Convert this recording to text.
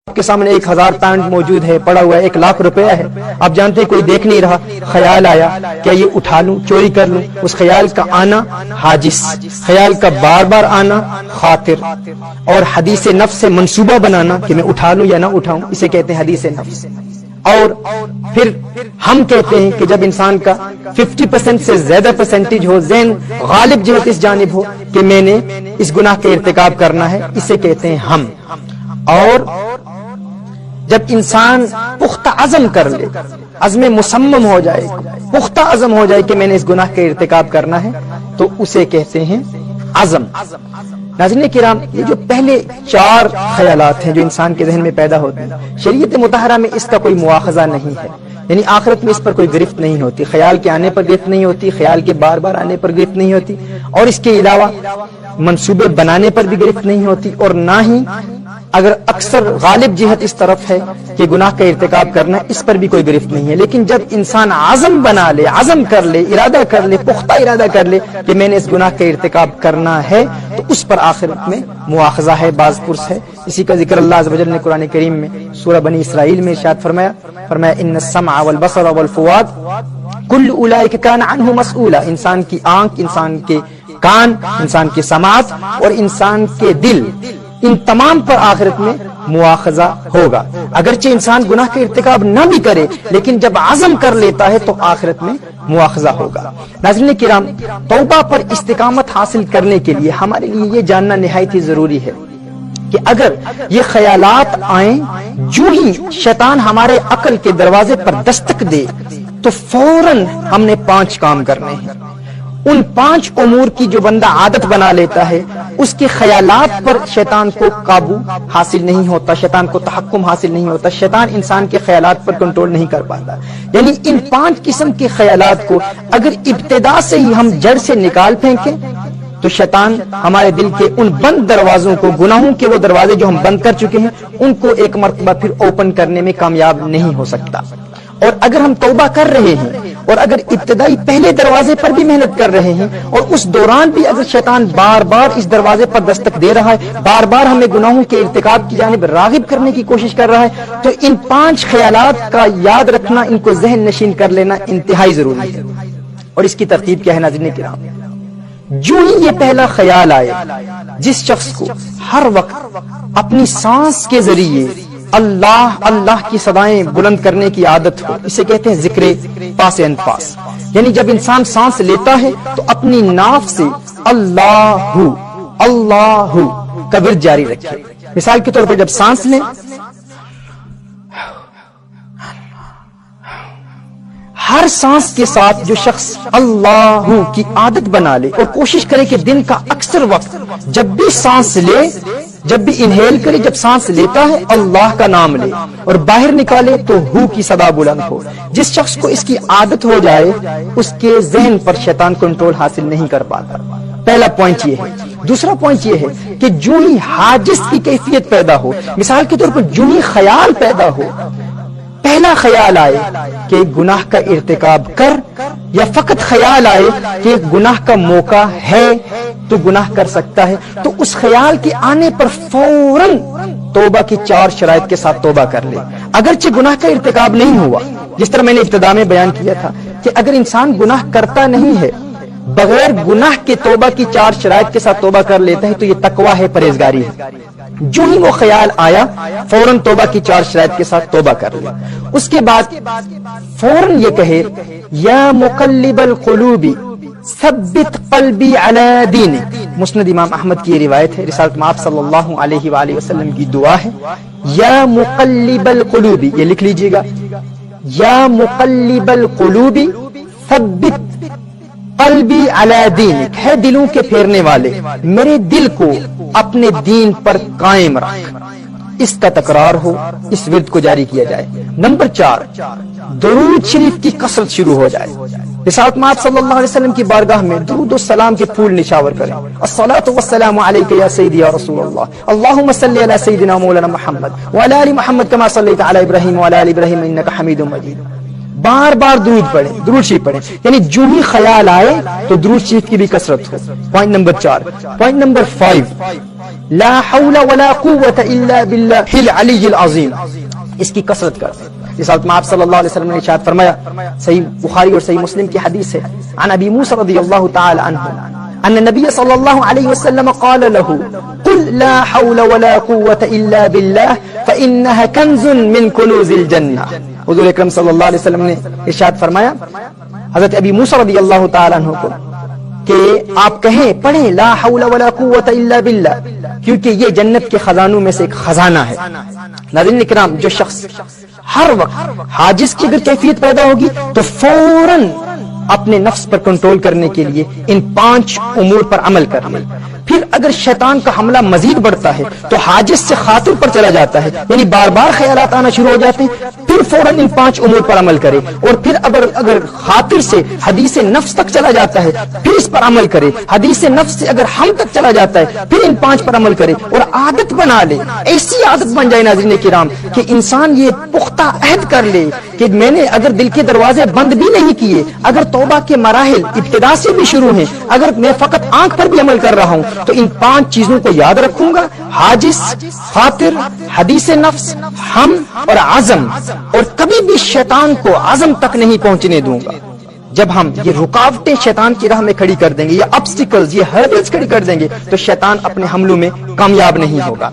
کے سامنے 1000 پاؤنڈ موجود ہے، پڑا ہوا ہے، 1,00,000 روپیہ ہے، آپ جانتے ہیں کوئی دیکھ نہیں رہا، خیال آیا کیا یہ اٹھا لوں، چوری کر لوں، اس خیال کا آنا حاجس، خیال کا بار بار آنا خاطر، اور حدیث نفس سے منصوبہ بنانا کہ میں اٹھا لوں یا نہ اٹھاؤں، اسے کہتے ہیں حدیث نفس۔ اور پھر ہم کہتے ہیں کہ جب انسان کا 50% سے زیادہ پرسنٹیج ہو، ذہن غالب جہت اس جانب ہو کہ میں نے اس گناہ کا ارتکاب کرنا ہے، اسے کہتے ہیں ہم۔ اور جب انسان پختہ عزم کر لے، عزم مصمم ہو جائے، پختہ عزم ہو جائے کہ میں نے اس گناہ کا ارتکاب کرنا ہے، تو اسے کہتے ہیں عزم۔ ناظرین کرام، یہ جو پہلے 4 خیالات ہیں جو انسان کے ذہن میں پیدا ہوتے ہیں، شریعت مطہرہ میں اس کا کوئی مواخذہ نہیں ہے، یعنی آخرت میں اس پر کوئی گرفت نہیں ہوتی، خیال کے آنے پر گرفت نہیں ہوتی، خیال کے بار بار آنے پر گرفت نہیں ہوتی، اور اس کے علاوہ منصوبے بنانے پر بھی گرفت نہیں ہوتی، اور نہ ہی اگر اکثر غالب جہت اس طرف ہے کہ گناہ کا ارتکاب کرنا، اس پر بھی کوئی گرفت نہیں ہے۔ لیکن جب انسان عزم بنا لے، عزم کر لے، ارادہ کر لے، پختہ ارادہ کر لے کہ میں نے اس گناہ کا ارتکاب کرنا ہے، تو اس پر آخرت میں مواخذہ ہے، باز پرس ہے۔ اسی کا ذکر اللہ عز و جل نے قرآن کریم میں سورہ بنی اسرائیل میں ارشاد فرمایا ان السمع والبصر والفؤاد کل اولئک کان عنہ مسئولا، انسان کی آنکھ، انسان کے کان، انسان کی سماعت اور انسان کے دل، ان تمام پر آخرت میں مواخذہ ہوگا۔ اگرچہ انسان گناہ کا ارتکاب نہ بھی کرے، لیکن جب عزم کر لیتا ہے تو آخرت میں مواخذہ ہوگا۔ ناظرین کرام، توبہ پر استقامت حاصل کرنے کے لیے ہمارے لیے یہ جاننا نہایت ہی ضروری ہے کہ اگر یہ خیالات آئیں، جو ہی شیطان ہمارے عقل کے دروازے پر دستک دے تو فوراً ہم نے 5 کام کرنے ہیں۔ ان 5 امور کی جو بندہ عادت بنا لیتا ہے، اس کے خیالات پر شیطان کو قابو حاصل نہیں ہوتا، شیطان کو تحکم حاصل نہیں ہوتا، شیطان انسان کے خیالات پر کنٹرول نہیں کر پاتا۔ یعنی ان 5 قسم کے خیالات کو اگر ابتدا سے ہی ہم جڑ سے نکال پھینکیں تو شیطان ہمارے دل کے ان بند دروازوں کو، گناہوں کے وہ دروازے جو ہم بند کر چکے ہیں، ان کو ایک مرتبہ پھر اوپن کرنے میں کامیاب نہیں ہو سکتا۔ اور اگر ہم توبہ کر رہے ہیں اور اگر ابتدائی پہلے دروازے پر بھی محنت کر رہے ہیں، اور اس دوران بھی اگر شیطان بار بار اس دروازے پر دستک دے رہا ہے، بار بار ہمیں گناہوں کے ارتکاب کی جانب راغب کرنے کی کوشش کر رہا ہے، تو ان 5 خیالات کا یاد رکھنا، ان کو ذہن نشین کر لینا انتہائی ضروری ہے۔ اور اس کی ترتیب کیا ہے ناظرین کرام؟ جو ہی یہ پہلا خیال آئے، جس شخص کو ہر وقت اپنی سانس کے ذریعے اللہ اللہ کی صدائیں بلند کرنے کی عادت ہو، اسے کہتے ہیں ذکر پاس انفاس، یعنی جب انسان سانس لیتا ہے تو اپنی ناف سے اللہ اللہ کا ورد جاری رکھے۔ مثال کے طور پر جب سانس لیں، ہر سانس کے ساتھ جو شخص اللہ کی عادت بنا لے اور کوشش کرے کہ دن کا اکثر وقت جب بھی سانس لے، جب بھی انہیل کرے، جب سانس لیتا ہے اللہ کا نام لے، اور باہر نکالے تو ہو کی صدا بلند ہو۔ جس شخص کو اس کی عادت ہو جائے، اس کے ذہن پر شیطان کنٹرول حاصل نہیں کر پاتا۔ پہلا پوائنٹ یہ ہے۔ دوسرا پوائنٹ یہ ہے کہ جو ہی حاجز کی کیفیت پیدا ہو، مثال کے طور پر جو ہی خیال پیدا ہو، پہلا خیال آئے کہ گناہ کا ارتکاب کر، یا فقط خیال آئے کہ گناہ کا موقع ہے تو گناہ کر سکتا ہے، تو اس خیال کے آنے پر فوراً توبہ کی 4 شرائط کے ساتھ توبہ کر لے۔ اگرچہ گناہ کا ارتکاب نہیں ہوا، جس طرح میں نے ابتدا میں بیان کیا تھا کہ اگر انسان گناہ کرتا نہیں ہے، بغیر گناہ کے توبہ کی 4 شرائط کے ساتھ توبہ کر لیتا ہے، تو یہ تقویٰ ہے، پرہیزگاری ہے۔ جو ہی وہ خیال آیا فوراً توبہ کی 4 شرائط کے ساتھ توبہ کر لے۔ اس کے بعد فوراً یہ کہے یا مقلب القلوب ثبت قلبی علی دینک۔ مسند امام احمد کی یہ روایت ہے، رسالت مآب صلی اللہ علیہ وآلہ وسلم کی دعا ہے، یا مقلب القلوب، یہ لکھ لیجئے گا، یا مقلب القلوب ثبت قلبی علی دینک، ہے دلوں کے پھیرنے والے، میرے دل کو اپنے دین پر قائم رکھ۔ اس کا تکرار ہو، اس ورد کو جاری کیا جائے۔ نمبر 4، درود شریف کی کثرت شروع ہو جائے۔ رسالت مآب صلی اللہ علیہ وسلم کی بارگاہ میں درود و سلام کے پھول نشاور کریں۔ الصلاۃ والسلام علیک یا سیدی یا رسول اللہ، اللہم صلی علی سیدنا مولانا محمد وعلی آل محمد کما صلیت علی ابراہیم وعلی آل ابراہیم انک حمید مجید۔ بار بار درود پڑھیں، درود شریف پڑھیں، یعنی جو ہی خیال آئے تو درود شریف کی بھی کثرت ہو۔ Point number 4۔ پوائنٹ نمبر 5، لا حول ولا قوة الا باللہ العلی العظیم، اس کی کثرت کرتے ہیں۔ اس حالت میں آپ صلی اللہ علیہ وسلم نے ارشاد فرمایا، صحیح بخاری اور صحیح مسلم کی حدیث ہے، عن ابی موسیٰ رضی اللہ تعالی عنہ ان النبی صلی اللہ علیہ وسلم قال له قل لا حول ولا قوة الا باللہ فإنها کنز من کنوز الجنہ۔ حضور اکرم صلی اللہ علیہ وسلم نے ارشاد فرمایا حضرت ابی موسیٰ رضی اللہ تعالی عنہ کو کہ آپ کہیں پڑھیں لا حول ولا قوة الا باللہ، کیونکہ یہ جنت کے خزانوں میں سے ایک خزانہ ہے۔ ناظرین اکرام، جو شخص ہر وقت حاجز کی اگر کیفیت پیدا ہوگی تو فوراً اپنے نفس پر کنٹرول کرنے کے لیے ان 5 امور پر عمل کر لے۔ پھر اگر شیطان کا حملہ مزید بڑھتا ہے تو حاجز سے خاطر پر چلا جاتا ہے، یعنی بار بار خیالات آنا شروع ہو جاتے ہیں، پھر فوراً ان 5 امور پر عمل کرے، اور پھر اگر خاطر سے حدیث نفس تک چلا جاتا ہے پھر اس پر عمل کرے، حدیث نفس سے اگر ہم تک چلا جاتا ہے پھر ان 5 پر عمل کرے اور عادت بنا لے، ایسی عادت بن جائے ناظرین کرام کہ انسان یہ پختہ عہد کر لے کہ میں نے اگر دل کے دروازے بند بھی نہیں کیے، اگر توبہ کے مراحل ابتدا سے بھی شروع ہیں، اگر میں فقط آنکھ پر بھی عمل کر رہا ہوں تو ان 5 چیزوں کو یاد رکھوں گا، حاجز، خاطر، حدیث نفس، ہم اور عزم، اور کبھی بھی شیطان کو عزم تک نہیں پہنچنے دوں گا۔ جب ہم یہ رکاوٹیں شیطان کی راہ میں کھڑی کر دیں گے، یہ obstacles، یہ hurdles کھڑی کر دیں گے تو شیطان اپنے حملوں میں کامیاب نہیں ہوگا۔